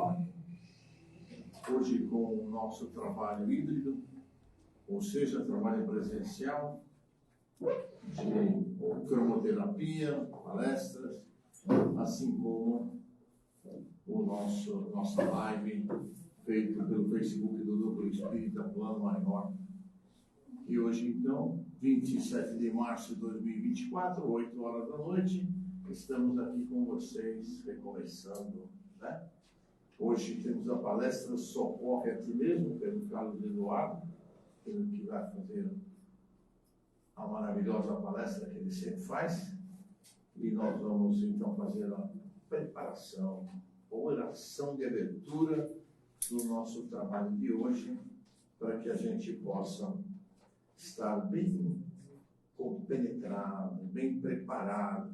Maior, hoje com o nosso trabalho híbrido, ou seja, trabalho presencial, de cromoterapia, palestras, assim como nossa live feita pelo Facebook do Núcleo Espírita Plano Maior. E hoje, então, 27 de março de 2024, 8 horas da noite, estamos aqui com vocês, recomeçando, né? Hoje temos a palestra Socorre a Ti Mesmo, pelo Carlos Eduardo, que vai fazer a maravilhosa palestra que ele sempre faz. E nós vamos, então, fazer a preparação, a oração de abertura do nosso trabalho de hoje, para que a gente possa estar bem compenetrado, bem preparado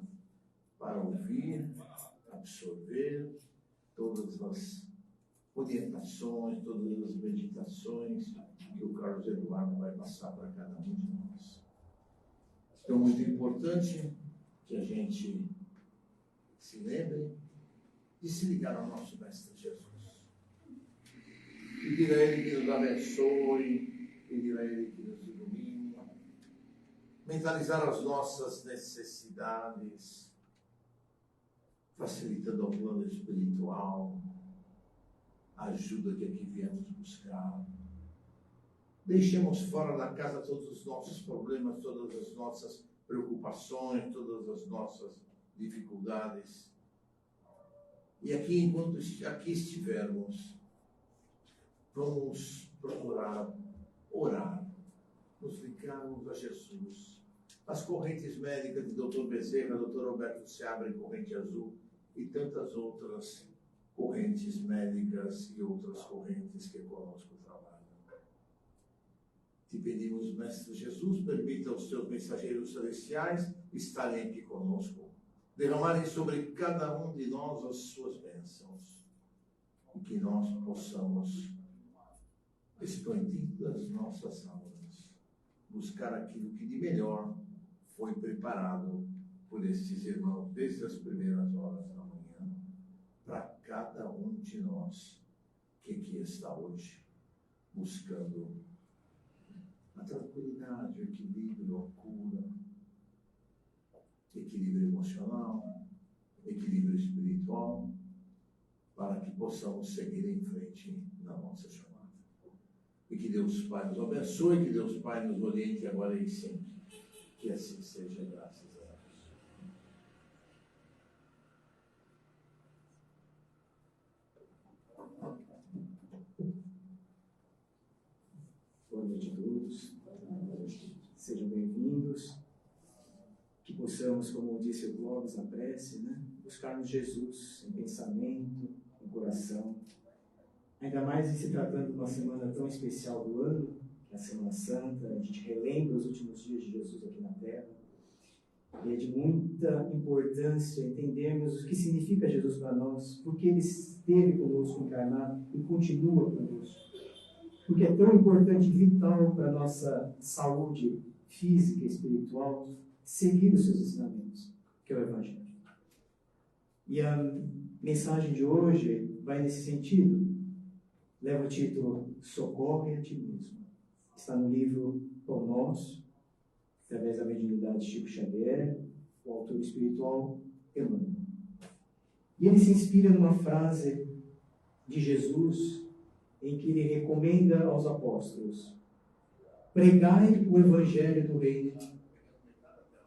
para ouvir, absorver todas as orientações, todas as meditações que o Carlos Eduardo vai passar para cada um de nós. Então, muito importante que a gente se lembre de se ligar ao nosso Mestre Jesus. Pedir a Ele que nos abençoe, pedir a Ele que nos ilumine, mentalizar as nossas necessidades, facilitando ao plano espiritual a ajuda que aqui viemos buscar. Deixemos fora da casa todos os nossos problemas, todas as nossas preocupações, todas as nossas dificuldades. E aqui, enquanto aqui estivermos, vamos procurar orar, nos ligarmos a Jesus. As correntes médicas de Dr. Bezerra, Dr. Roberto Seabra em corrente azul e tantas outras correntes médicas e outras correntes que conosco trabalham. Te pedimos, Mestre Jesus, permita aos teus mensageiros celestiais estarem aqui conosco, derramarem sobre cada um de nós as suas bênçãos, e que nós possamos, expandindo as nossas almas, buscar aquilo que de melhor foi preparado por estes irmãos desde as primeiras horas da manhã, para cada um de nós que aqui está hoje, buscando a tranquilidade, o equilíbrio, a cura, equilíbrio emocional, equilíbrio espiritual, para que possamos seguir em frente na nossa jornada. E que Deus Pai nos abençoe, que Deus Pai nos oriente agora e sempre. Que assim seja, graças a Deus. Boa noite a todos. Sejam bem-vindos. Que possamos, como disse o Clóvis na prece, né, buscarmos Jesus em pensamento, em coração. Ainda mais em se tratando de uma semana tão especial do ano, que é a Semana Santa, a gente relembra os últimos dias de Jesus aqui na Terra. E é de muita importância entendermos o que significa Jesus para nós, porque Ele esteve conosco encarnado e continua conosco. Porque é tão importante e vital para a nossa saúde física e espiritual seguir os seus ensinamentos, que é o Evangelho. E a mensagem de hoje vai nesse sentido. Leva o título Socorre a Ti Mesmo. Está no livro Pão Nosso, através da mediunidade de Chico Xavier, o autor espiritual Emmanuel. E ele se inspira numa frase de Jesus, em que ele recomenda aos apóstolos: pregai o Evangelho do Reino,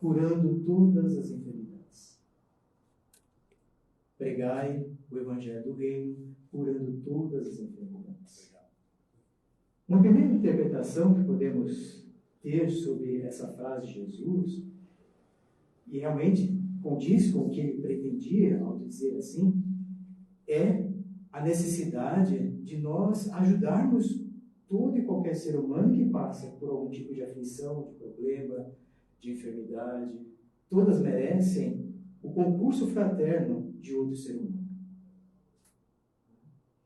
curando todas as enfermidades. Pregai o Evangelho do Reino, curando todas as enfermidades. Uma primeira interpretação que podemos ter sobre essa frase de Jesus, e realmente condiz com o que ele pretendia ao dizer assim, é a necessidade de nós ajudarmos todo e qualquer ser humano que passa por algum tipo de aflição, de problema, de enfermidade. Todas merecem o concurso fraterno de outro ser humano.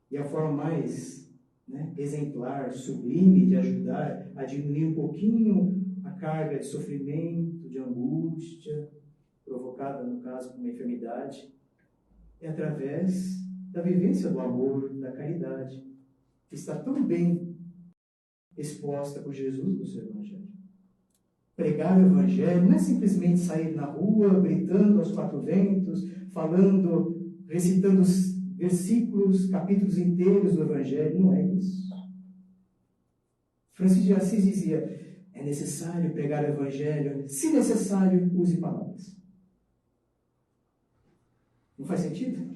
E a forma mais exemplar, sublime de ajudar a diminuir um pouquinho a carga de sofrimento, de angústia, provocada, no caso, por uma enfermidade, é através da vivência do amor, da caridade, que está tão bem exposta por Jesus no seu Evangelho. Pregar o Evangelho não é simplesmente sair na rua, gritando aos quatro ventos, falando, recitando os versículos, capítulos inteiros do Evangelho. Não é isso. Francisco de Assis dizia: é necessário pregar o Evangelho, se necessário, use palavras. Não faz sentido?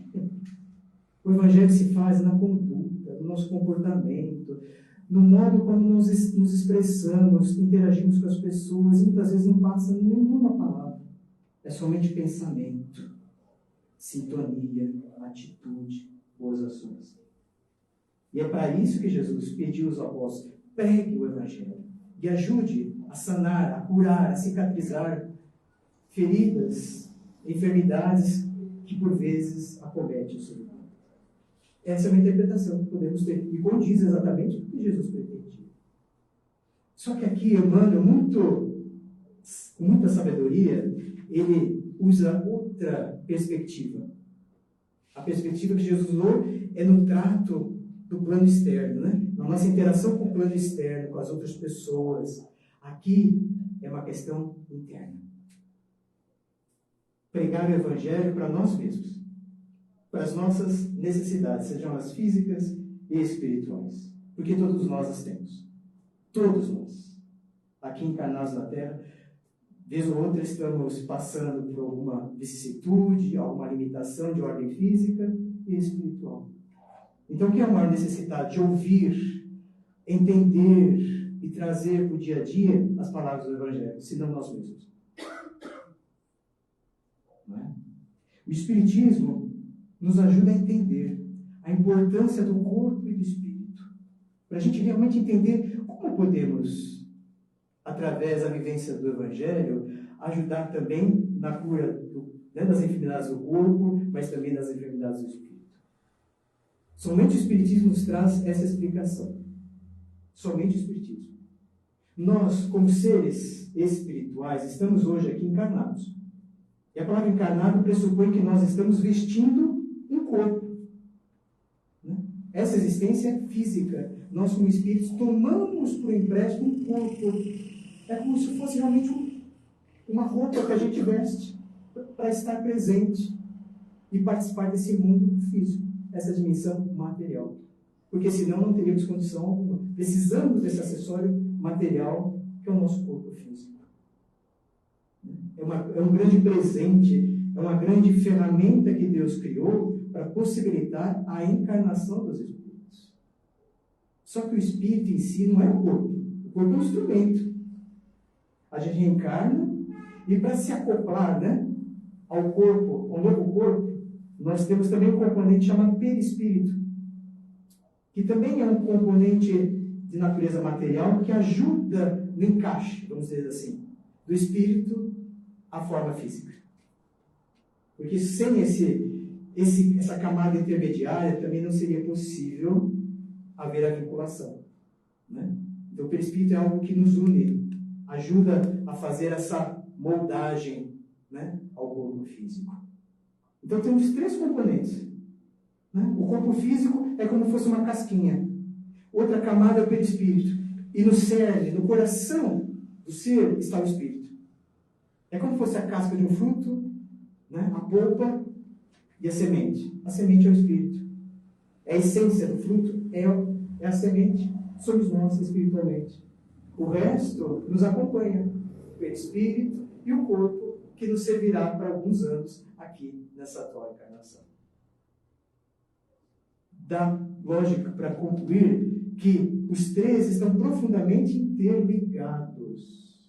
O Evangelho se faz na conduta, no nosso comportamento, no modo como nos expressamos, interagimos com as pessoas, e muitas vezes não passa nenhuma palavra. É somente pensamento, sintonia, atitude, boas ações. E é para isso que Jesus pediu aos apóstolos: pregue o Evangelho e ajude a sanar, a curar, a cicatrizar feridas, enfermidades que por vezes acometem o ser humano. Essa é uma interpretação que podemos ter, e condiz exatamente o que Jesus pretendia. Só que aqui Emmanuel, com muita sabedoria, ele usa outra perspectiva. A perspectiva que Jesus usou é no trato do plano externo, né? Na nossa interação com o plano externo, com as outras pessoas. Aqui é uma questão interna. Pregar o Evangelho para nós mesmos, para as nossas necessidades, sejam elas físicas e espirituais. Porque todos nós as temos. Todos nós. Aqui encarnados na Terra, vez ou outra estamos passando por alguma vicissitude, alguma limitação de ordem física e espiritual. Então, quem é a maior necessidade de ouvir, entender e trazer para o dia a dia as palavras do Evangelho, senão nós mesmos? Não é? O Espiritismo nos ajuda a entender a importância do corpo e do espírito, para a gente realmente entender como podemos, através da vivência do Evangelho, ajudar também na cura das enfermidades do corpo, mas também das enfermidades do espírito. Somente o Espiritismo nos traz essa explicação. Somente o Espiritismo. Nós, como seres espirituais, estamos hoje aqui encarnados. E a palavra encarnado pressupõe que nós estamos vestindo um corpo. Né? Essa existência é física. Nós, como espíritos, tomamos por empréstimo um corpo. É como se fosse realmente uma roupa que a gente veste para estar presente e participar desse mundo físico, essa dimensão material. Porque senão não teríamos condição alguma. Precisamos desse acessório material que é o nosso corpo físico. É um grande presente, é uma grande ferramenta que Deus criou para possibilitar a encarnação dos espíritos. Só que o espírito em si não é o corpo. O corpo é um instrumento. A gente reencarna e para se acoplar, né, ao corpo, ao novo corpo, nós temos também um componente chamado perispírito, que também é um componente de natureza material que ajuda no encaixe, vamos dizer assim, do espírito à forma física. Porque sem essa camada intermediária também não seria possível haver a vinculação. Né? Então o perispírito é algo que nos une, ajuda a fazer essa moldagem, né, ao corpo físico. Então temos três componentes. Né? O corpo físico é como se fosse uma casquinha. Outra camada é o perispírito. E no cerne, no coração do ser, está o espírito. É como se fosse a casca de um fruto, né? A polpa e a semente. A semente é o espírito. É a essência do fruto, é a semente. Somos nós espiritualmente. O resto nos acompanha. O perispírito e o corpo, que nos servirá para alguns anos aqui nessa atual encarnação. Dá lógica para concluir que os três estão profundamente interligados.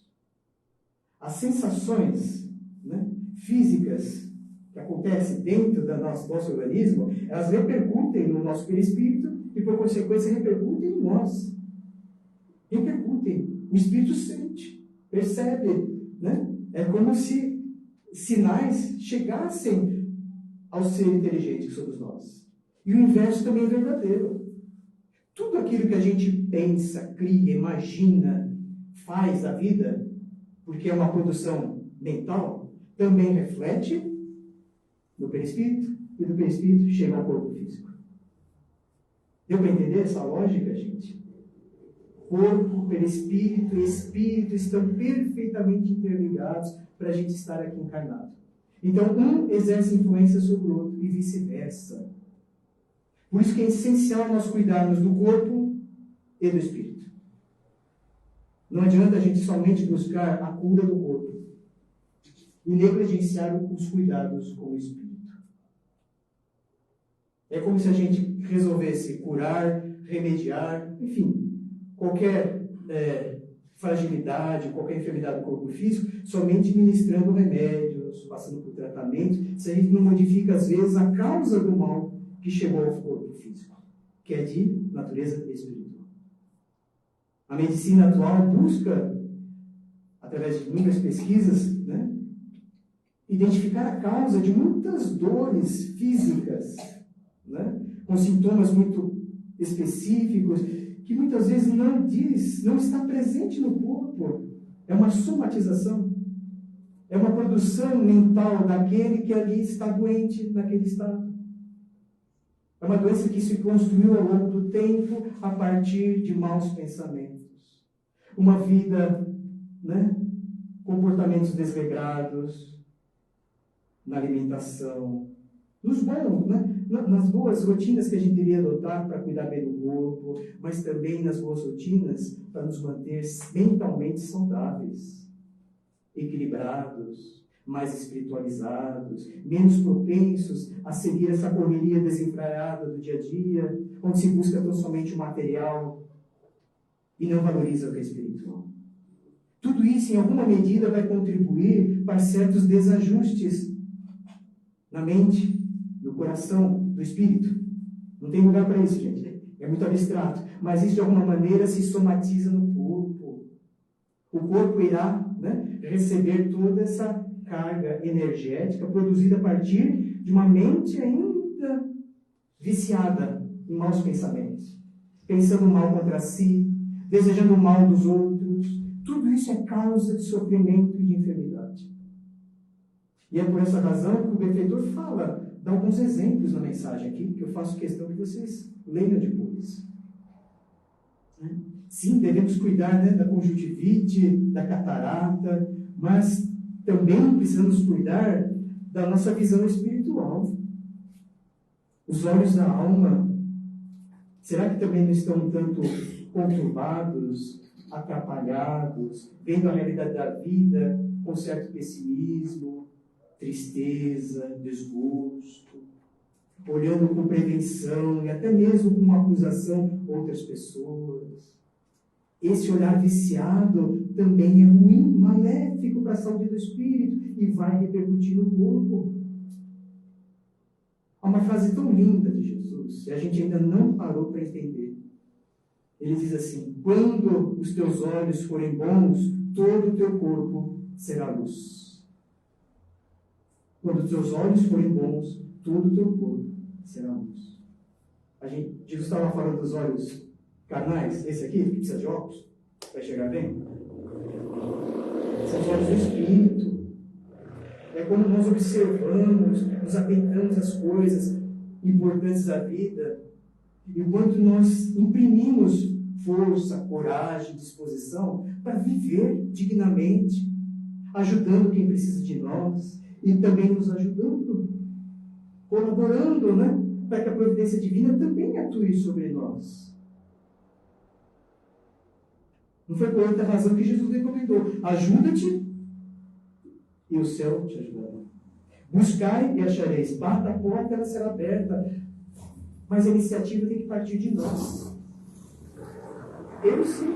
As sensações, né, físicas que acontecem dentro do nosso organismo, elas repercutem no nosso perispírito e, por consequência, repercutem em nós. Repercutem. O espírito sente, percebe. Né? É como se sinais chegassem ao ser inteligente que somos nós. E o inverso também é verdadeiro. Tudo aquilo que a gente pensa, cria, imagina, faz da vida, porque é uma produção mental, também reflete no perispírito e do perispírito chega ao corpo físico. Deu para entender essa lógica, gente? Corpo, perispírito e espírito estão perfeitamente interligados para a gente estar aqui encarnado. Então, um exerce influência sobre o outro e vice-versa. Por isso que é essencial nós cuidarmos do corpo e do espírito. Não adianta a gente somente buscar a cura do corpo e negligenciar os cuidados com o espírito. É como se a gente resolvesse curar, remediar, enfim, qualquer fragilidade, qualquer enfermidade do corpo físico, somente ministrando remédios, passando por tratamento, se a gente não modifica, às vezes, a causa do mal que chegou ao corpo físico, que é de natureza espiritual. A medicina atual busca, através de inúmeras pesquisas, né, identificar a causa de muitas dores físicas, né, com sintomas muito específicos, que muitas vezes não está presente no corpo. É uma somatização. É uma produção mental daquele que ali está doente, naquele estado. É uma doença que se construiu ao longo do tempo a partir de maus pensamentos. Uma vida, né, comportamentos desregrados na alimentação, nos bons, né, nas boas rotinas que a gente deveria adotar para cuidar bem do corpo, mas também nas boas rotinas para nos manter mentalmente saudáveis, equilibrados, mais espiritualizados, menos propensos a seguir essa correria desenfreada do dia a dia, onde se busca tão somente o material e não valoriza o que é espiritual. Tudo isso, em alguma medida, vai contribuir para certos desajustes na mente, no coração, do espírito. Não tem lugar para isso, gente. É muito abstrato. Mas isso, de alguma maneira, se somatiza no corpo. O corpo irá, né, receber toda essa carga energética produzida a partir de uma mente ainda viciada em maus pensamentos. Pensando mal contra si, desejando o mal dos outros. Tudo isso é causa de sofrimento e de enfermidade. E é por essa razão que o benfeitor dá alguns exemplos na mensagem aqui, que eu faço questão que vocês leiam depois. Sim, devemos cuidar, né, da conjuntivite, da catarata, mas também precisamos cuidar da nossa visão espiritual. Os olhos da alma, será que também não estão um tanto conturbados, atrapalhados, vendo a realidade da vida com certo pessimismo, tristeza, desgosto, olhando com prevenção e até mesmo com uma acusação outras pessoas? Esse olhar viciado também é ruim, maléfico para a saúde do espírito e vai repercutir no corpo. Há uma frase tão linda de Jesus, e a gente ainda não parou para entender. Ele diz assim: quando os teus olhos forem bons, todo o teu corpo será luz. Quando os teus olhos forem bons, todo o teu corpo será luz. Jesus estava falando dos olhos carnais, esse aqui, que precisa de óculos, vai chegar bem? São os olhos do Espírito. É quando nós observamos, nos atentamos às coisas importantes da vida, e quanto nós imprimimos força, coragem, disposição para viver dignamente, ajudando quem precisa de nós e também nos ajudando, colaborando, né, para que a providência divina também atue sobre nós. Não foi por outra razão que Jesus recomendou: ajuda-te e o céu te ajudará. Buscai e achareis, bata a porta, ela será aberta. Mas a iniciativa tem que partir de nós. Eu sim.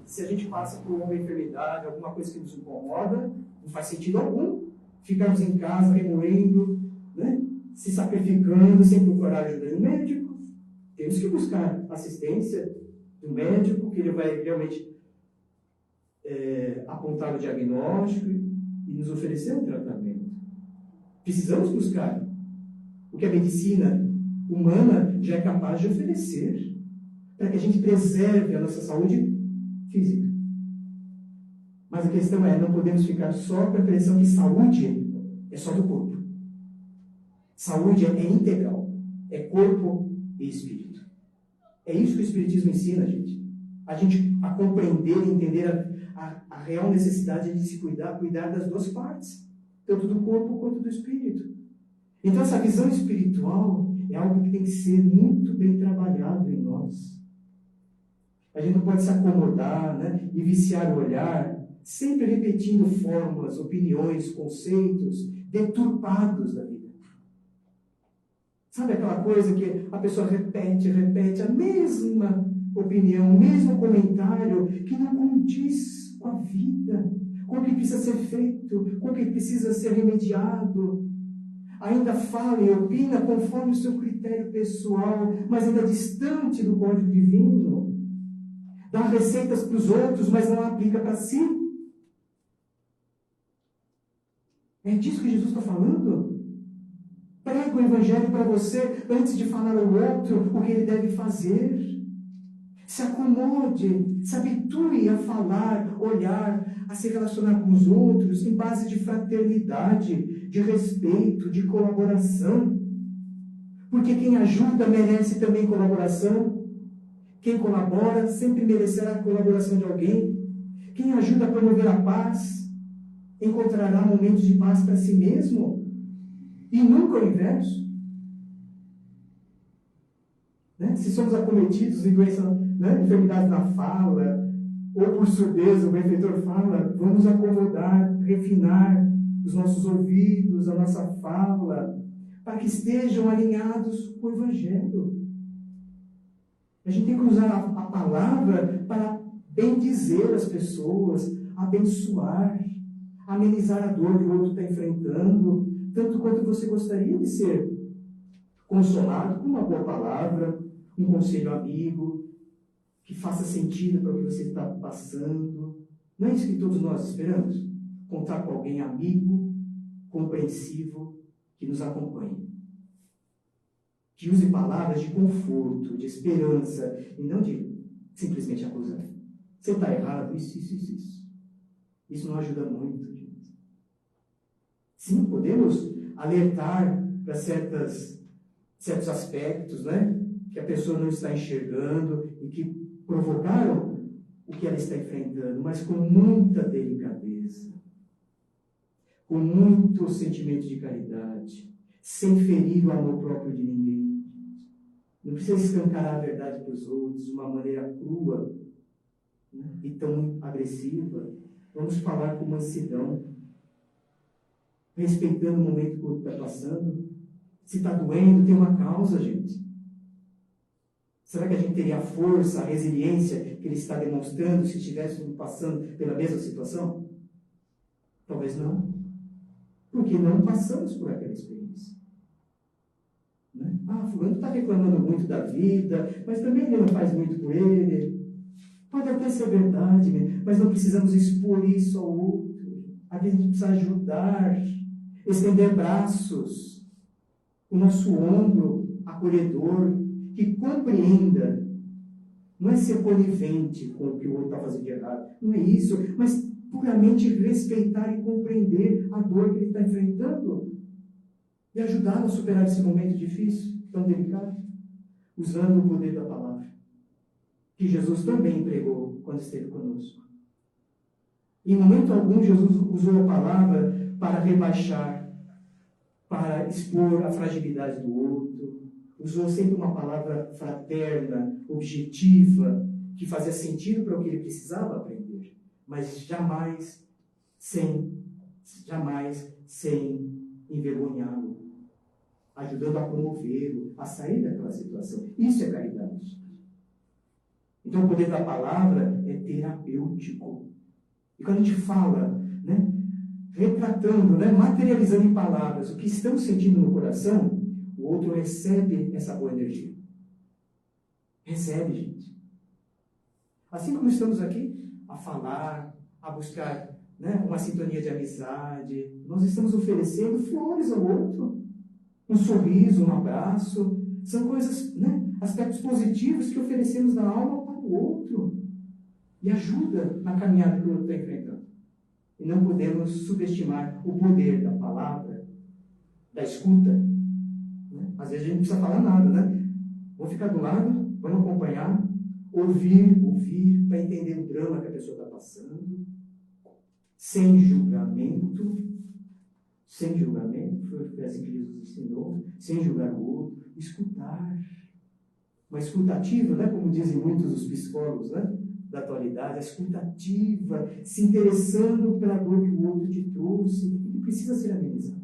Se a gente passa por uma enfermidade, alguma coisa que nos incomoda, não faz sentido algum ficarmos em casa remoendo, né, se sacrificando, sem procurar ajuda de um médico. Temos que buscar assistência do médico, que ele vai realmente apontar o diagnóstico e nos oferecer um tratamento. Precisamos buscar o que a medicina humana já é capaz de oferecer, para que a gente preserve a nossa saúde física. Mas a questão é, não podemos ficar só com a impressão que saúde é só do corpo. Saúde é integral. É corpo e espírito. É isso que o Espiritismo ensina, gente. A compreender e entender a real necessidade de se cuidar das duas partes. Tanto do corpo quanto do espírito. Então, essa visão espiritual é algo que tem que ser muito bem trabalhado em nós. A gente não pode se acomodar, né, e viciar o olhar, sempre repetindo fórmulas, opiniões, conceitos deturpados da vida. Sabe aquela coisa que a pessoa repete a mesma opinião, o mesmo comentário que não condiz com a vida, com o que precisa ser feito, com o que precisa ser remediado. Ainda fala e opina conforme o seu critério pessoal, mas ainda distante do código divino. Dá receitas para os outros, mas não aplica para si. É disso que Jesus está falando? Prega o Evangelho para você antes de falar ao outro o que ele deve fazer. Se acomode, se habitue a falar, olhar, a se relacionar com os outros em base de fraternidade, de respeito, de colaboração. Porque quem ajuda merece também colaboração. Quem colabora sempre merecerá a colaboração de alguém. Quem ajuda a promover a paz encontrará momentos de paz para si mesmo. E nunca o inverso. Né? Se somos acometidos de doença, né, enfermidade na fala, ou por surdez, o benfeitor fala, vamos acomodar, refinar os nossos ouvidos, a nossa fala, para que estejam alinhados com o Evangelho. A gente tem que usar a palavra para bendizer as pessoas, abençoar, amenizar a dor que o outro está enfrentando, tanto quanto você gostaria de ser consolado com uma boa palavra, um conselho amigo, que faça sentido para o que você está passando. Não é isso que todos nós esperamos? Contar com alguém amigo, compreensivo, que nos acompanhe. Que use palavras de conforto, de esperança, e não de simplesmente acusar. Você está errado, isso. Isso não ajuda muito, gente. Sim, podemos alertar para certos aspectos, né, que a pessoa não está enxergando e que provocaram o que ela está enfrentando, mas com muita delicadeza, com muito sentimento de caridade, sem ferir o amor próprio de ninguém. Não precisa escancarar a verdade para os outros de uma maneira crua, né, e tão agressiva. Vamos falar com mansidão, respeitando o momento que o outro está passando. Se está doendo, tem uma causa, gente. Será que a gente teria a força, a resiliência que ele está demonstrando se estivéssemos passando pela mesma situação? Talvez não. Porque não passamos por aquela experiência. Né? Fulano está reclamando muito da vida, mas também ele não faz muito por ele. Pode até ser verdade, mas não precisamos expor isso ao outro. A gente precisa ajudar, estender braços, o nosso ombro acolhedor, que compreenda. Não é ser conivente com o que o outro está fazendo de errado, não é isso, mas puramente respeitar e compreender a dor que ele está enfrentando e ajudá-lo a superar esse momento difícil, tão delicado, usando o poder da palavra, que Jesus também empregou quando esteve conosco. Em momento algum, Jesus usou a palavra para rebaixar, para expor a fragilidade do outro. Usou sempre uma palavra fraterna, objetiva, que fazia sentido para o que ele precisava aprender, mas jamais sem envergonhá-lo, ajudando a promovê-lo, a sair daquela situação. Isso é caridade. Então o poder da palavra é terapêutico. E quando a gente fala, né, retratando, né, materializando em palavras o que estamos sentindo no coração, o outro recebe essa boa energia. Recebe, gente. Assim como estamos aqui a falar, a buscar, né, uma sintonia de amizade, nós estamos oferecendo flores ao outro. Um sorriso, um abraço. São coisas, né, aspectos positivos que oferecemos na alma para o outro. E ajuda na caminhada que o outro está enfrentando. E não podemos subestimar o poder da palavra, da escuta, Às vezes a gente não precisa falar nada, né? Vamos ficar do lado, vamos acompanhar, ouvir, para entender o drama que a pessoa está passando, sem julgamento, foi assim que Jesus ensinou, sem julgar o outro, escutar. Uma escutativa, né? Como dizem muitos os psicólogos, né? Da atualidade, a escutativa, se interessando pela dor que o outro te trouxe e que precisa ser amenizada.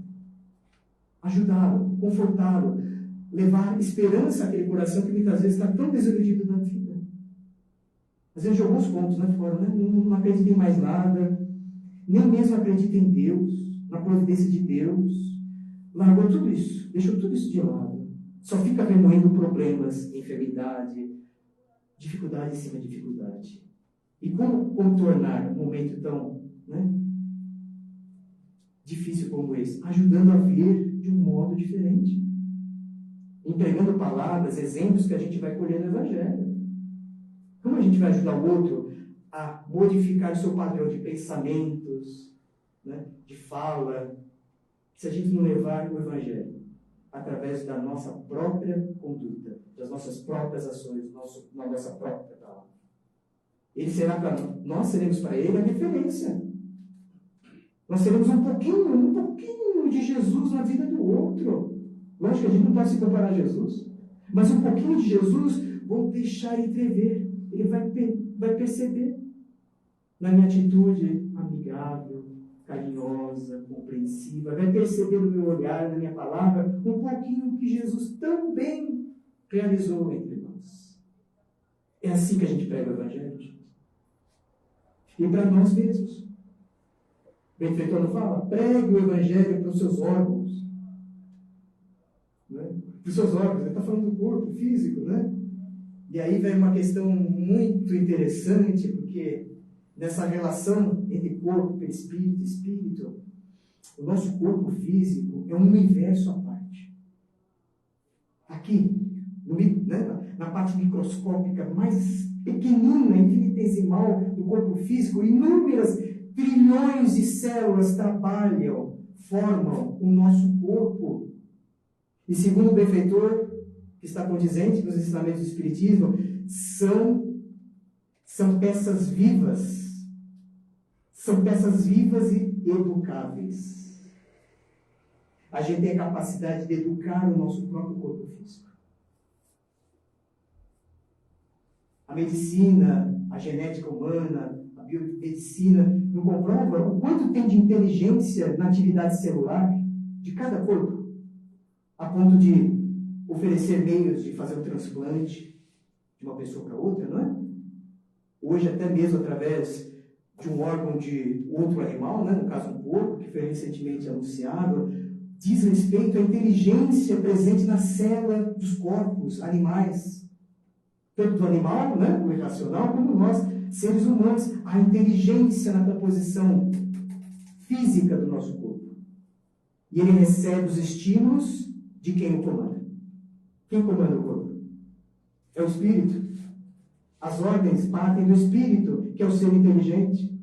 Ajudá-lo, confortá-lo, levar esperança àquele coração que muitas vezes está tão desiludido da vida. Às vezes jogou os pontos, né, fora, né? Não acredita em mais nada, nem mesmo acredita em Deus, na providência de Deus. Largou tudo isso, deixou tudo isso de lado. Só fica remoendo problemas, enfermidade, dificuldade em cima de dificuldade. E como contornar um momento tão, né, difícil como esse? Ajudando a ver de um modo diferente. Empregando palavras, exemplos que a gente vai colher no Evangelho. Como a gente vai ajudar o outro a modificar o seu padrão de pensamentos, né, de fala, se a gente não levar o Evangelho através da nossa própria conduta, das nossas próprias ações, na nossa própria palavra? Ele será para nós, seremos para ele a referência. Nós seremos um pouquinho de Jesus na vida do outro. Lógico que a gente não pode se comparar a Jesus, mas um pouquinho de Jesus vou deixar entrever. Ele vai perceber na minha atitude amigável, carinhosa, compreensiva, vai perceber no meu olhar, na minha palavra, um pouquinho que Jesus também realizou entre nós. É assim que a gente prega o Evangelho, gente. E para nós mesmos. O benfeitor não fala? Pregue o Evangelho para os seus órgãos. Né? Para os seus órgãos, ele está falando do corpo físico, né? E aí vem uma questão muito interessante, porque nessa relação entre corpo, espírito e espírito, o nosso corpo físico é um universo à parte. Aqui, na parte microscópica mais pequenina, infinitesimal do corpo físico, inúmeras trilhões de células trabalham, formam o nosso corpo. E segundo o benfeitor, que está condizente nos ensinamentos do Espiritismo, são peças vivas. São peças vivas e educáveis. A gente tem a capacidade de educar o nosso próprio corpo físico. A medicina, a genética humana, a biomedicina não comprova o quanto tem de inteligência na atividade celular de cada corpo, a ponto de oferecer meios de fazer um transplante de uma pessoa para outra, não é? Hoje, até mesmo através de um órgão de outro animal, né? No caso um porco, que foi recentemente anunciado, diz respeito à inteligência presente na célula dos corpos animais. Tanto do animal, né? O irracional, como nós, seres humanos. A inteligência na composição física do nosso corpo. E ele recebe os estímulos de quem o comanda. Quem comanda o corpo? É o espírito. As ordens partem do espírito, que é o ser inteligente.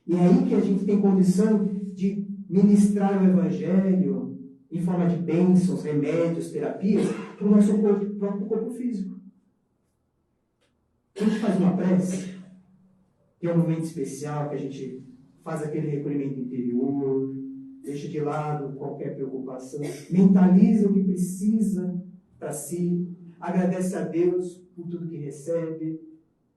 E é aí que a gente tem condição de ministrar o Evangelho em forma de bênçãos, remédios, terapias, para o nosso próprio corpo físico. A gente faz uma prece, que é um momento especial, que a gente faz aquele recolhimento interior, deixa de lado qualquer preocupação, mentaliza o que precisa para si, agradece a Deus por tudo que recebe,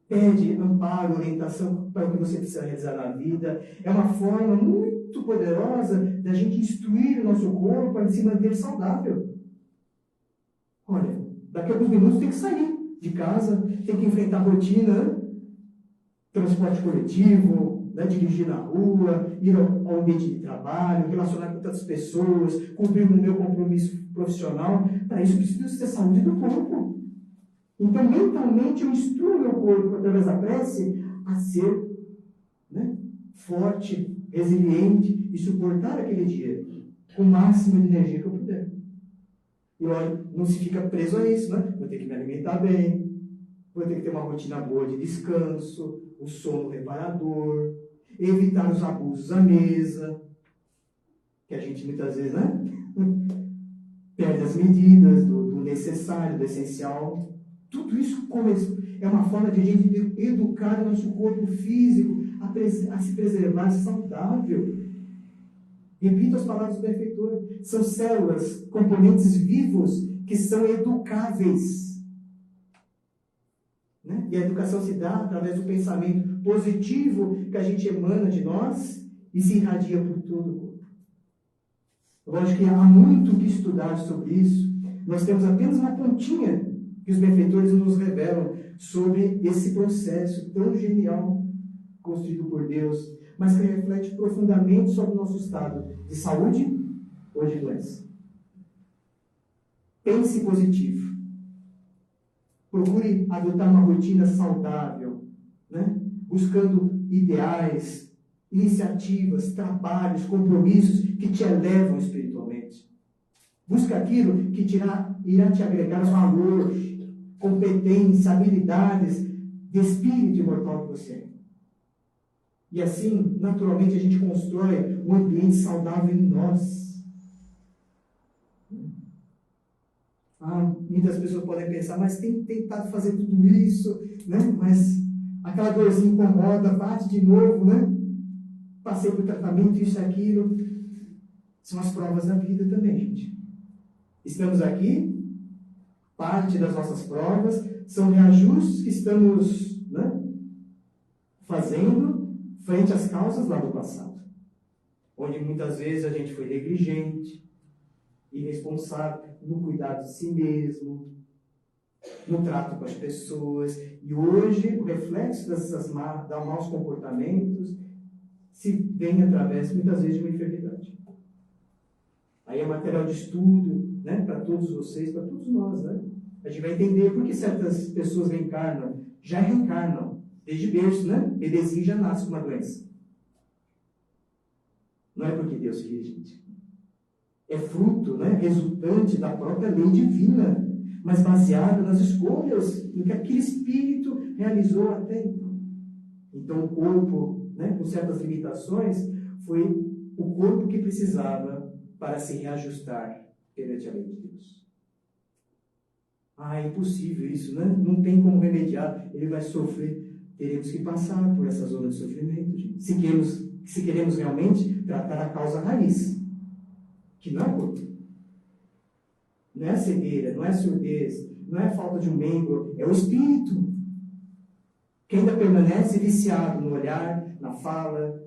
pede amparo, orientação para o que você precisa realizar na vida. É uma forma muito poderosa da gente instruir o nosso corpo para se manter saudável. Olha, daqui a alguns minutos tem que sair de casa, tem que enfrentar a rotina, transporte coletivo, né, dirigir na rua, ir ao ambiente de trabalho, relacionar com tantas pessoas, cumprir o meu compromisso profissional. Para isso, preciso ter saúde do corpo. Então, mentalmente, eu instruo meu corpo, através da prece, a ser, né, forte, resiliente e suportar aquele dia com o máximo de energia que eu puder. E olha, não se fica preso a isso, né? Vou ter que me alimentar bem, vou ter que ter uma rotina boa de descanso, o sono reparador, evitar os abusos à mesa, que a gente muitas vezes, né, perde as medidas do necessário, do essencial. Tudo isso é uma forma de a gente educar o nosso corpo físico a se preservar saudável. Repito as palavras do benfeitor. São células, componentes vivos que são educáveis. Né? E a educação se dá através do pensamento positivo que a gente emana de nós e se irradia por todo o corpo. Lógico que há muito o que estudar sobre isso. Nós temos apenas uma pontinha que os benfeitores nos revelam sobre esse processo tão genial construído por Deus, mas que reflete profundamente sobre o nosso estado de saúde ou de doença. Pense positivo. Procure adotar uma rotina saudável, né? Buscando ideais, iniciativas, trabalhos, compromissos que te elevam espiritualmente. Busca aquilo que irá te agregar valor, competência, habilidades de espírito imortal que você é. E assim, naturalmente, a gente constrói um ambiente saudável em nós. Muitas pessoas podem pensar, mas tem tentado fazer tudo isso, né? Mas aquela dorzinha incomoda, bate de novo, né? Passei por tratamento, isso e aquilo. São as provas da vida também, gente. Estamos aqui, parte das nossas provas são reajustes que estamos, né, fazendo frente às causas lá do passado, onde muitas vezes a gente foi negligente, irresponsável no cuidado de si mesmo, no trato com as pessoas, e hoje o reflexo desses maus comportamentos se vem através, muitas vezes, de uma enfermidade. Aí é material de estudo, né, para todos vocês, para todos nós, né? A gente vai entender por que certas pessoas já reencarnam, desde berço, né? Bebezinho já nasce com uma doença. Não é porque Deus quis, gente. É fruto, né, resultante da própria lei divina, mas baseada nas escolhas, no que aquele espírito realizou até então. Então o corpo, né, com certas limitações, foi o corpo que precisava para se reajustar perante a lei de Deus. É impossível isso, né? Não tem como remediar, ele vai sofrer. Teremos que passar por essa zona de sofrimento, gente. Se queremos realmente tratar a causa raiz, que não é o corpo. Não é a cegueira, não é a surdez, não é a falta de um membro, é o espírito, que ainda permanece viciado no olhar, na fala,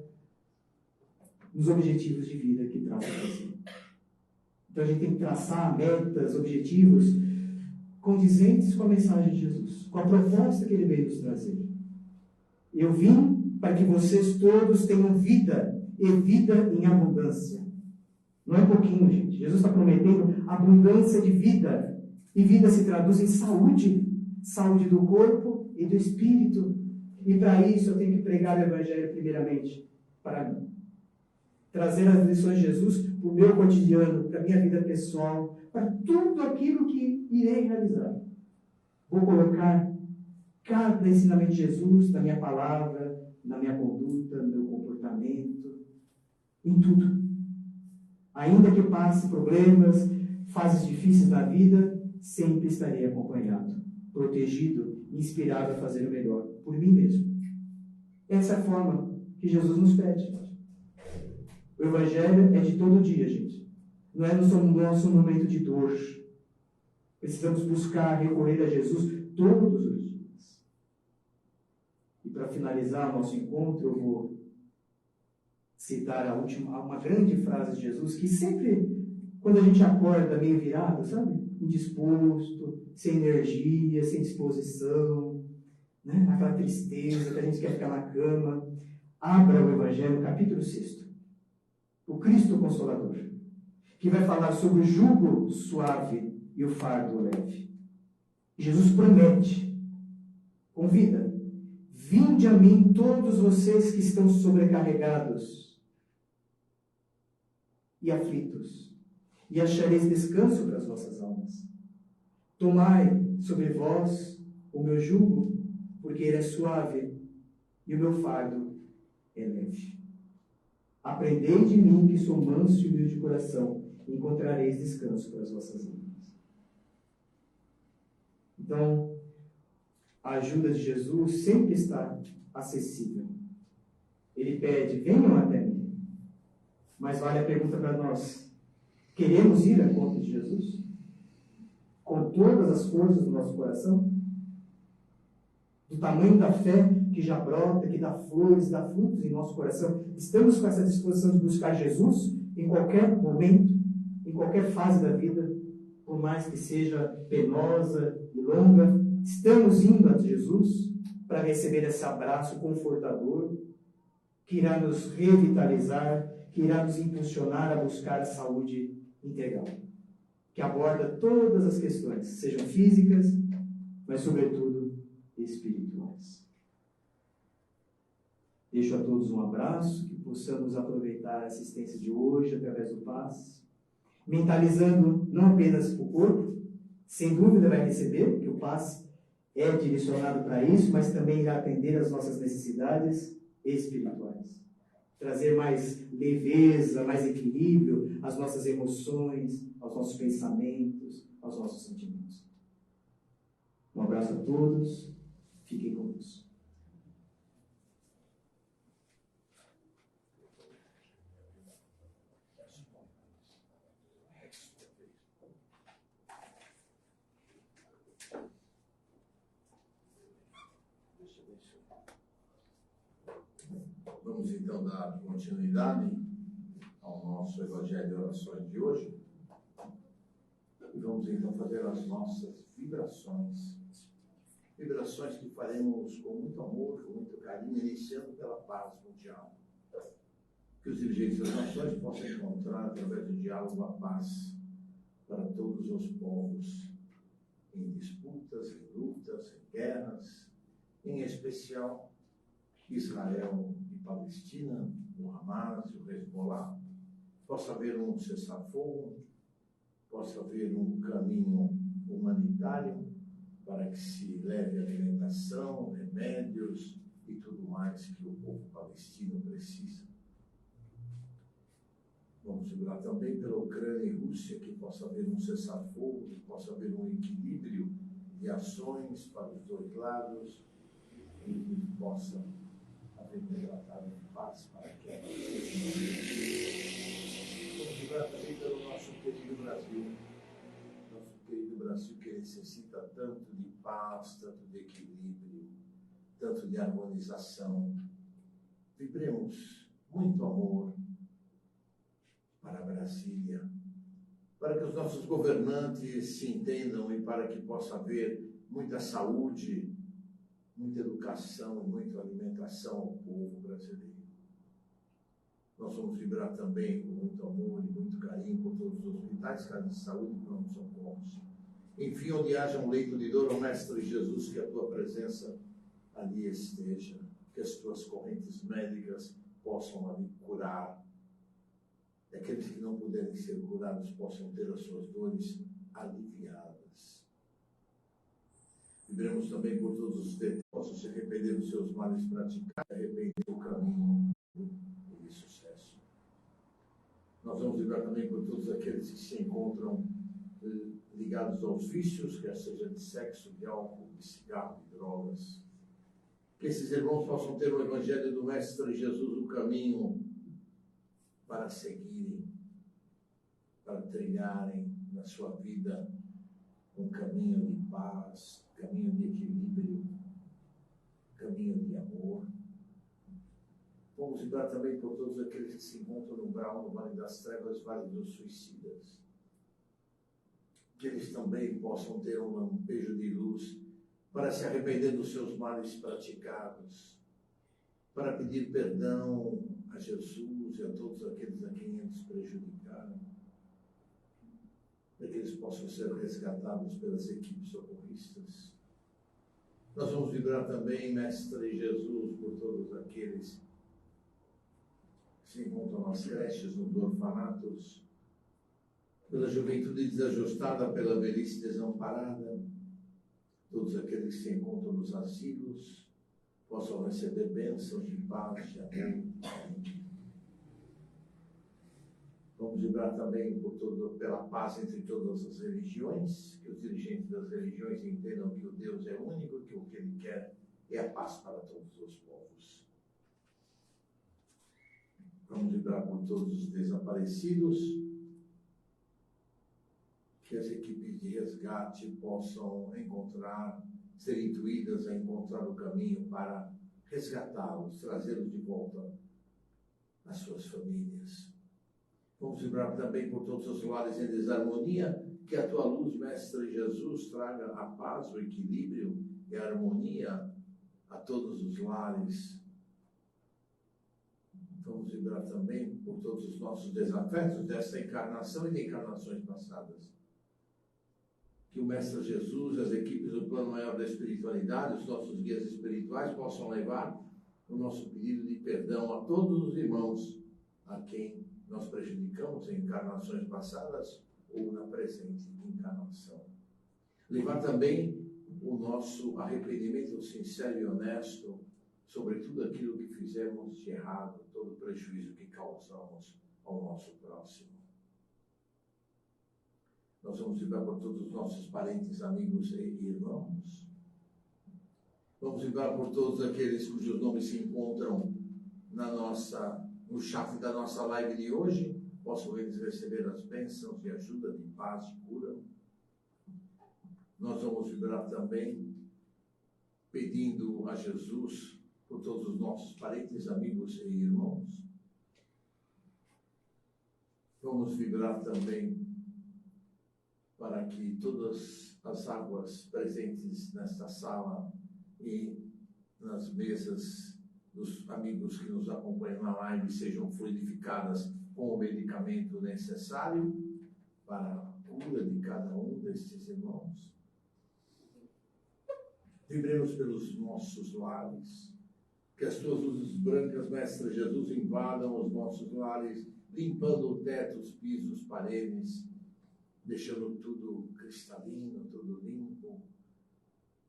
nos objetivos de vida que traça para si. Então a gente tem que traçar metas, objetivos condizentes com a mensagem de Jesus, com a proposta que ele veio nos trazer. Eu vim para que vocês todos tenham vida, e vida em abundância. Não é pouquinho, gente. Jesus está prometendo abundância de vida. E vida se traduz em saúde. Saúde do corpo e do espírito. E para isso eu tenho que pregar o Evangelho primeiramente para mim. Trazer as lições de Jesus para o meu cotidiano, para a minha vida pessoal, para tudo aquilo que irei realizar. Vou colocar cada ensinamento de Jesus na minha palavra, na minha conduta, no meu comportamento, em tudo. Ainda que passe problemas, fases difíceis na vida, sempre estarei acompanhado, protegido, inspirado a fazer o melhor por mim mesmo. Essa é a forma que Jesus nos pede. O Evangelho é de todo dia, gente. Não é no nosso momento de dor. Precisamos buscar recorrer a Jesus todos os dias. E para finalizar o nosso encontro, eu vou citar uma grande frase de Jesus, que sempre, quando a gente acorda meio virado, sabe? Indisposto, sem energia, sem disposição, né? Aquela tristeza que a gente quer ficar na cama. Abra o Evangelho, capítulo 6. O Cristo Consolador, que vai falar sobre o jugo suave e o fardo leve. Jesus promete, convida: vinde a mim todos vocês que estão sobrecarregados e aflitos, e achareis descanso para as vossas almas. Tomai sobre vós o meu jugo, porque ele é suave, e o meu fardo é leve. Aprendei de mim, que sou manso e humilde de coração, e encontrareis descanso para as vossas almas. Então, a ajuda de Jesus sempre está acessível. Ele pede, venham até mim. Mas vale a pergunta para nós, queremos ir à conta de Jesus? Com todas as forças do nosso coração? Do tamanho da fé que já brota, que dá flores, dá frutos em nosso coração? Estamos com essa disposição de buscar Jesus em qualquer momento, em qualquer fase da vida, por mais que seja penosa e longa? Estamos indo a Jesus para receber esse abraço confortador que irá nos revitalizar, que irá nos impulsionar a buscar a saúde integral, que aborda todas as questões, sejam físicas, mas sobretudo espirituais. Deixo a todos um abraço, que possamos aproveitar a assistência de hoje através do passe, mentalizando não apenas o corpo, sem dúvida vai receber, porque o passe é direcionado para isso, mas também irá atender às nossas necessidades espirituais. Trazer mais leveza, mais equilíbrio às nossas emoções, aos nossos pensamentos, aos nossos sentimentos. Um abraço a todos, fiquem conosco. Vamos então dar continuidade ao nosso Evangelho de Orações de hoje. E vamos então fazer as nossas vibrações. Vibrações que faremos com muito amor, com muito carinho, iniciando pela paz mundial. Que os dirigentes das nações possam encontrar, através do diálogo, a paz para todos os povos, em disputas, em lutas, em guerras, em especial Israel e Palestina, o Hamas e o Hezbollah. Possa haver um cessar-fogo, possa haver um caminho humanitário para que se leve alimentação, remédios e tudo mais que o povo palestino precisa. Vamos vibrar também pela Ucrânia e Rússia, que possa haver um cessar-fogo, que possa haver um equilíbrio de ações para os dois lados e que possa haver um tratado de paz para que ela Vamos vibrar também pelo nosso querido Brasil. Nosso querido Brasil que necessita tanto de paz, tanto de equilíbrio, tanto de harmonização. Vibremos muito amor para Brasília, para que os nossos governantes se entendam e para que possa haver muita saúde, muita educação, muita alimentação ao povo brasileiro. Nós vamos vibrar também com muito amor e muito carinho por todos os hospitais, casas de saúde e pronto-socorros. Enfim, onde haja um leito de dor, ó Mestre Jesus, que a tua presença ali esteja, que as tuas correntes médicas possam ali curar. E aqueles que não puderem ser curados possam ter as suas dores aliviadas. Vibremos também por todos os que possam se arrepender dos seus males praticados, arrepender do caminho de sucesso. Nós vamos vibrar também por todos aqueles que se encontram ligados aos vícios, quer seja de sexo, de álcool, de cigarro, de drogas. Que esses irmãos possam ter o Evangelho do Mestre Jesus, o caminho para seguirem, para trilharem na sua vida um caminho de paz, caminho de equilíbrio, caminho de amor. Vamos vibrar também por todos aqueles que se encontram no umbral, no Vale das Trevas, Vale dos Suicidas. Que eles também possam ter um lampejo de luz para se arrepender dos seus males praticados, para pedir perdão a Jesus e a todos aqueles a quem eles prejudicaram, para que eles possam ser resgatados pelas equipes socorristas. Nós vamos vibrar também, Mestre Jesus, por todos aqueles que se encontram nas creches, nos orfanatos, pela juventude desajustada, pela velhice desamparada, todos aqueles que se encontram nos asilos possam receber bênçãos de paz, de amor. Vamos Vamos vibrar também pela paz entre todas as religiões, que os dirigentes das religiões entendam que o Deus é único, que o que Ele quer é a paz para todos os povos. Vamos vibrar por todos os desaparecidos, que as equipes de resgate possam ser intuídas a encontrar o caminho para resgatá-los, trazê-los de volta às suas famílias. Vamos vibrar também por todos os lares em desarmonia, que a tua luz, Mestre Jesus, traga a paz, o equilíbrio e a harmonia a todos os lares. Vamos vibrar também por todos os nossos desafetos desta encarnação e de encarnações passadas. Que o Mestre Jesus, as equipes do plano maior da espiritualidade, os nossos guias espirituais possam levar o nosso pedido de perdão a todos os irmãos a quem nós prejudicamos em encarnações passadas ou na presente encarnação. Levar também o nosso arrependimento sincero e honesto sobre tudo aquilo que fizemos de errado, todo o prejuízo que causamos ao nosso próximo. Nós vamos vibrar por todos os nossos parentes, amigos e irmãos. Vamos vibrar por todos aqueles cujos nomes se encontram no chat da nossa live de hoje. Possam eles receber as bênçãos de ajuda, de paz, de cura. Nós vamos vibrar também pedindo a Jesus por todos os nossos parentes, amigos e irmãos. Vamos vibrar também para que todas as águas presentes nesta sala e nas mesas dos amigos que nos acompanham na live sejam fluidificadas com o medicamento necessário para a cura de cada um destes irmãos. Vibremos pelos nossos lares, que as tuas luzes brancas, Mestre Jesus, invadam os nossos lares, limpando o teto, os pisos, paredes, deixando tudo cristalino, tudo limpo,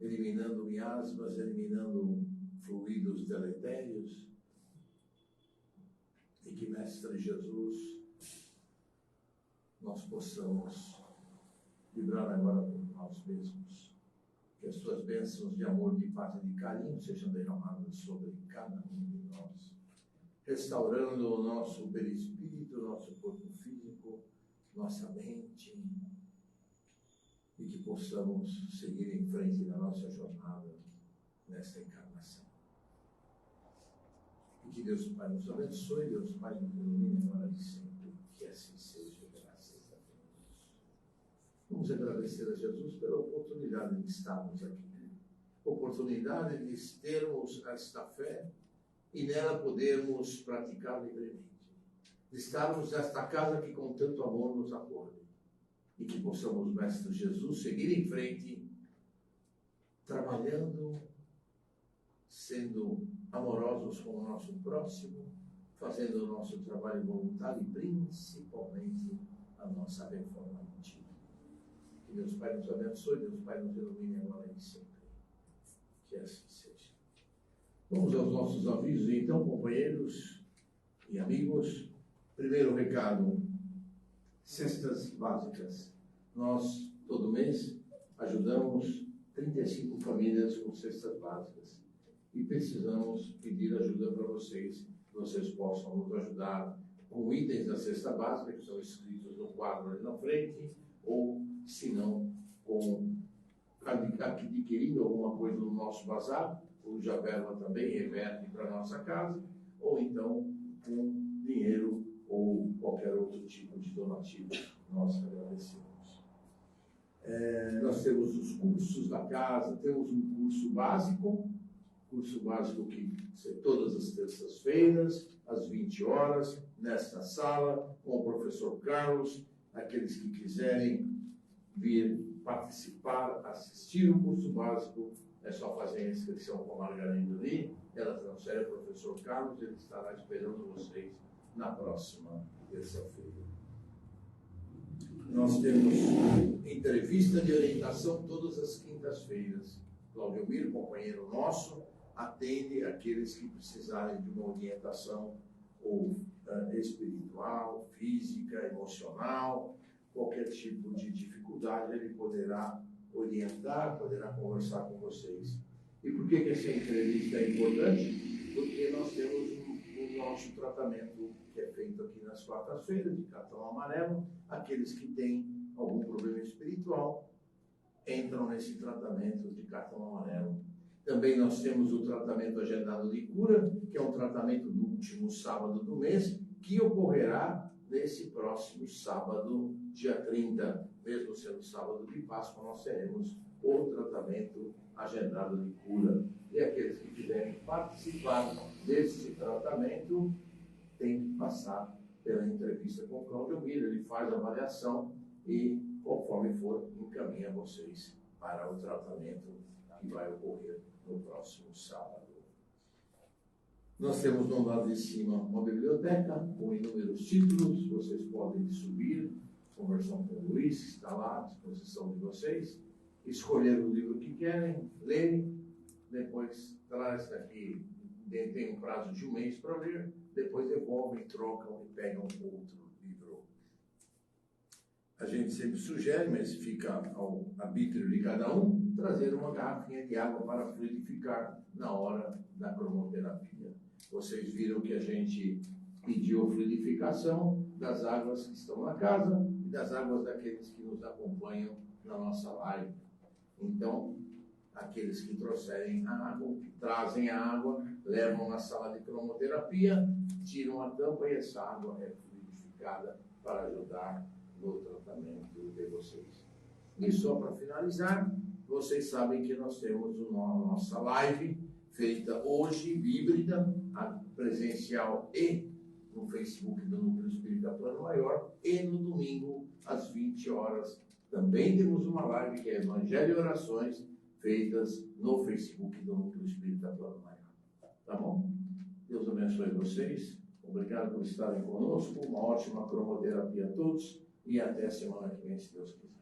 eliminando miasmas, eliminando fluidos deletérios. E que, Mestre Jesus, nós possamos vibrar agora por nós mesmos. Que as tuas bênçãos de amor, de paz e de carinho sejam derramadas sobre cada um de nós, restaurando o nosso perispírito, o nosso corpo físico, nossa mente, e que possamos seguir em frente na nossa jornada nesta encarnação. E que Deus Pai nos abençoe, Deus Pai nos ilumine agora e sempre, que assim seja, graças a Deus. Vamos agradecer a Jesus pela oportunidade de estarmos aqui, oportunidade de termos esta fé e nela podermos praticar livremente, de estarmos nesta casa que com tanto amor nos acolhe, e que possamos, Mestre Jesus, seguir em frente, trabalhando, sendo amorosos com o nosso próximo, fazendo o nosso trabalho voluntário e principalmente a nossa reforma íntima. Que Deus Pai nos abençoe, Deus Pai nos ilumine agora e sempre. Que assim seja. Vamos aos nossos avisos, então, companheiros e amigos. Primeiro recado, cestas básicas. Nós, todo mês, ajudamos 35 famílias com cestas básicas. E precisamos pedir ajuda para vocês, que vocês possam nos ajudar com itens da cesta básica, que são escritos no quadro ali na frente, ou, se não, adquirindo alguma coisa no nosso bazar, cuja verba também reverte para a nossa casa, ou então com dinheiro ou qualquer outro tipo de donativo. Nós agradecemos. Nós temos os cursos da casa, temos um curso básico que todas as terças-feiras, às 20 horas, nesta sala, com o professor Carlos. Aqueles que quiserem vir participar, assistir o curso básico, é só fazer a inscrição com a Margarida ali, ela transfere ao professor Carlos, ele estará esperando vocês na próxima terça-feira. Nós temos entrevista de orientação todas as quintas-feiras. Cláudio Miro, companheiro nosso, atende aqueles que precisarem de uma orientação ou espiritual, física, emocional, qualquer tipo de dificuldade, ele poderá orientar, poderá conversar com vocês. E por que essa entrevista é importante? Porque nós temos o nosso tratamento que é feito aqui nas quartas-feiras, de cartão amarelo. Aqueles que têm algum problema espiritual entram nesse tratamento de cartão amarelo. Também nós temos o tratamento agendado de cura, que é um tratamento do último sábado do mês, que ocorrerá nesse próximo sábado, dia 30. Mesmo sendo sábado de Páscoa, nós teremos o tratamento agendado de cura. E aqueles que quiserem participar desse tratamento têm que passar pela entrevista com o Cláudio Miller. Ele faz a avaliação e, conforme for, encaminha vocês para o tratamento que vai ocorrer no próximo sábado. Nós temos no lado de cima uma biblioteca com inúmeros títulos. Vocês podem subir, conversar com o Luiz, que está lá à disposição de vocês, escolher o livro que querem, lerem, depois traz daqui, tem um prazo de 1 mês para ler, depois devolvem, trocam e pegam outro livro. A gente sempre sugere, mas fica ao arbítrio de cada um, trazer uma garrafinha de água para fluidificar na hora da cromoterapia. Vocês viram que a gente pediu a fluidificação das águas que estão na casa e das águas daqueles que nos acompanham na nossa live. Então, aqueles que trouxerem a água, que trazem a água, levam na sala de cromoterapia, tiram a tampa e essa água é fluidificada para ajudar no tratamento de vocês. E só para finalizar, vocês sabem que nós temos a nossa live feita hoje, híbrida, presencial e no Facebook do Núcleo Espírita Plano Maior, e no domingo, às 20 horas, também temos uma live que é Evangelho e Orações, feitas no Facebook do Núcleo Espírita Plano Maior. Tá bom? Deus abençoe vocês. Obrigado por estarem conosco. Uma ótima cromoterapia a todos. E até a semana que vem, se Deus quiser.